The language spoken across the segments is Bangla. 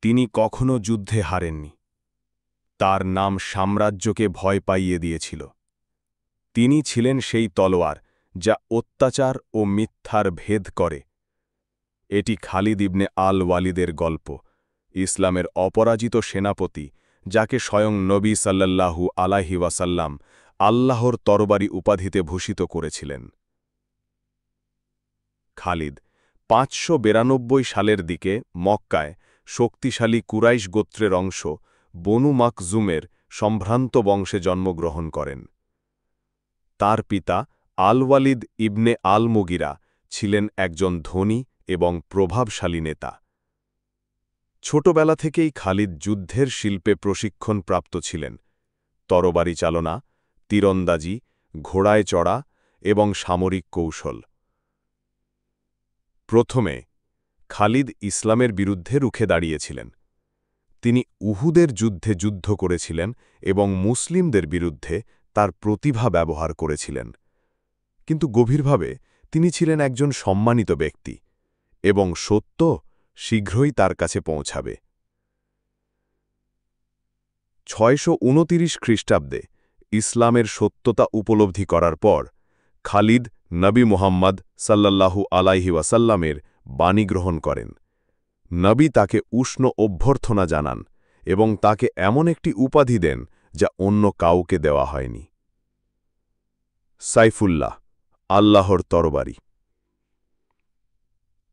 তিনি কখনো যুদ্ধে হারেননি। তার নাম সাম্রাজ্যকে ভয় পাইয়ে দিয়েছিল। তিনি ছিলেন সেই তলোয়ার যা অত্যাচার ও মিথ্যার ভেদ করে। এটি খালিদ ইবনে আল ওয়ালিদের গল্প, ইসলামের অপরাজিত সেনাপতি, যাকে স্বয়ং নবী সাল্লাল্লাহু আলাইহি ওয়াসাল্লাম আল্লাহর তরবারি উপাধিতে ভূষিত করেছিলেন। খালিদ ৫৯২ সালের দিকে মক্কায় শক্তিশালী কুরাইশ গোত্রের অংশ বনু মাকজুমের সম্ভ্রান্ত বংশে জন্মগ্রহণ করেন। তার পিতা আল ওয়ালিদ ইবনে আল মুগিরা ছিলেন একজন ধনী এবং প্রভাবশালী নেতা। ছোটবেলা থেকেই খালিদ যুদ্ধের শিল্পে প্রশিক্ষণপ্রাপ্ত ছিলেন। তরবারি চালনা, তীরন্দাজি, ঘোড়ায় চড়া এবং সামরিক কৌশল। প্রথমে খালিদ ইসলামের বিরুদ্ধে রুখে দাঁড়িয়েছিলেন। তিনি উহুদের যুদ্ধে যুদ্ধ করেছিলেন এবং মুসলিমদের বিরুদ্ধে তার প্রতিভা ব্যবহার করেছিলেন। কিন্তু গভীরভাবে তিনি ছিলেন একজন সম্মানিত ব্যক্তি এবং সত্য শীঘ্রই তার কাছে পৌঁছাবে। ৬২৯ খ্রিস্টাব্দে ইসলামের সত্যতা উপলব্ধি করার পর খালিদ নবী মুহাম্মদ সাল্লাল্লাহু আলাইহি ওয়াসাল্লামের বাণী গ্রহণ করেন। নবী তাকে উষ্ণ অভ্যর্থনা জানান এবং তাকে এমন একটি উপাধি দেন যা অন্য কাউকে দেওয়া হয়নি। সাইফুল্লাহ, আল্লাহর তরবারি।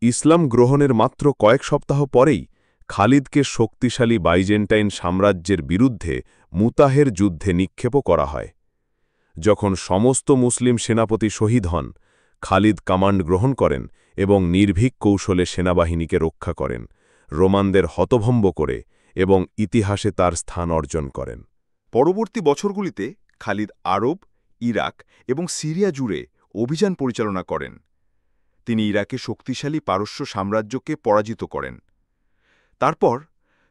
ইসলাম গ্রহণের মাত্র কয়েক সপ্তাহ পরেই খালিদকে শক্তিশালী বাইজেন্টাইন সাম্রাজ্যের বিরুদ্ধে মুতাহের যুদ্ধে নিক্ষেপ করা হয়। যখন সমস্ত মুসলিম সেনাপতি শহীদ হন, খালিদ কমান্ড গ্রহণ করেন এবং নির্ভীক কৌশলে সেনাবাহিনীকে রক্ষা করেন, রোমানদের হতভম্ব করে এবং ইতিহাসে তার স্থান অর্জন করেন। পরবর্তী বছরগুলিতে খালিদ আরব, ইরাক এবং সিরিয়া জুড়ে অভিযান পরিচালনা করেন। তিনি ইরাকে শক্তিশালী পারস্য সাম্রাজ্যকে পরাজিত করেন। তারপর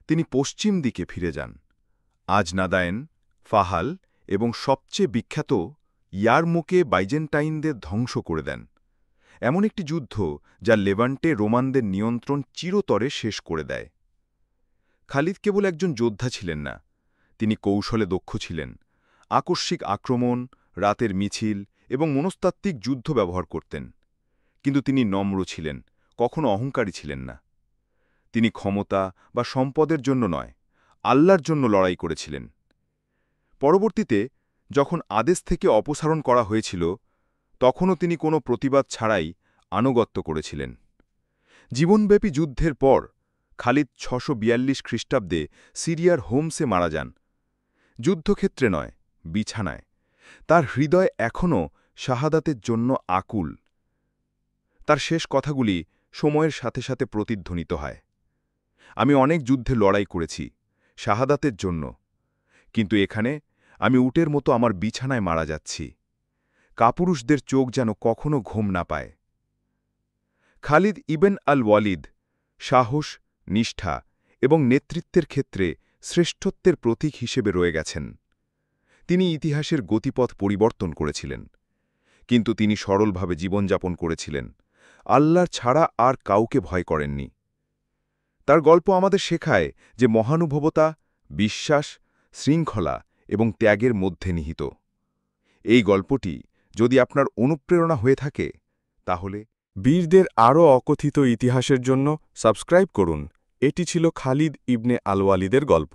তিনি পশ্চিম দিকে ফিরে যান, আজনাদায়েন, ফাহাল এবং সবচেয়ে বিখ্যাত ইয়ারমুকে বাইজেন্টাইনদের ধ্বংস করে দেন। এমন একটি যুদ্ধ যা লেভান্টে রোমানদের নিয়ন্ত্রণ চিরতরে শেষ করে দেয়। খালিদ কেবল একজন যোদ্ধা ছিলেন না, তিনি কৌশলে দক্ষ ছিলেন। আকস্মিক আক্রমণ, রাতের মিছিল এবং মনস্তাত্ত্বিক যুদ্ধ ব্যবহার করতেন। কিন্তু তিনি নম্র ছিলেন, কখনো অহংকারী ছিলেন না। তিনি ক্ষমতা বা সম্পদের জন্য নয়, আল্লাহর জন্য লড়াই করেছিলেন। পরবর্তীতে যখন আদেশ থেকে অপসারণ করা হয়েছিল, তখনও তিনি কোনো প্রতিবাদ ছাড়াই আনুগত্য করেছিলেন। জীবনব্যাপী যুদ্ধের পর খালিদ ৬৪২ খ্রিস্টাব্দে সিরিয়ার হোমসে মারা যান। যুদ্ধক্ষেত্রে নয়, বিছানায়। তার হৃদয় এখনও শাহাদাতের জন্য আকুল। তার শেষ কথাগুলি সময়ের সাথে সাথে প্রতিধ্বনিত হয়। আমি অনেক যুদ্ধে লড়াই করেছি, শাহাদাতের জন্য, কিন্তু এখানে আমি উটের মতো আমার বিছানায় মারা যাচ্ছি। কাপুরুষদের চোখ যেন কখনো ঘুম না পায়। খালিদ ইবেন আল ওয়ালিদ সাহস, নিষ্ঠা এবং নেতৃত্বের ক্ষেত্রে শ্রেষ্ঠত্বের প্রতীক হিসেবে রয়ে গেছেন। তিনি ইতিহাসের গতিপথ পরিবর্তন করেছিলেন, কিন্তু তিনি সরলভাবে জীবনযাপন করেছিলেন, আল্লাহর ছাড়া আর কাউকে ভয় করেননি। তার গল্প আমাদের শেখায় যে মহানুভবতা, বিশ্বাস, শৃঙ্খলা এবং ত্যাগের মধ্যে নিহিত। এই গল্পটি যদি আপনার অনুপ্রেরণা হয়ে থাকে, তাহলে বীরদের আরও অকথিত ইতিহাসের জন্য সাবস্ক্রাইব করুন। এটি ছিল খালিদ ইবনে আল ওয়ালিদের গল্প।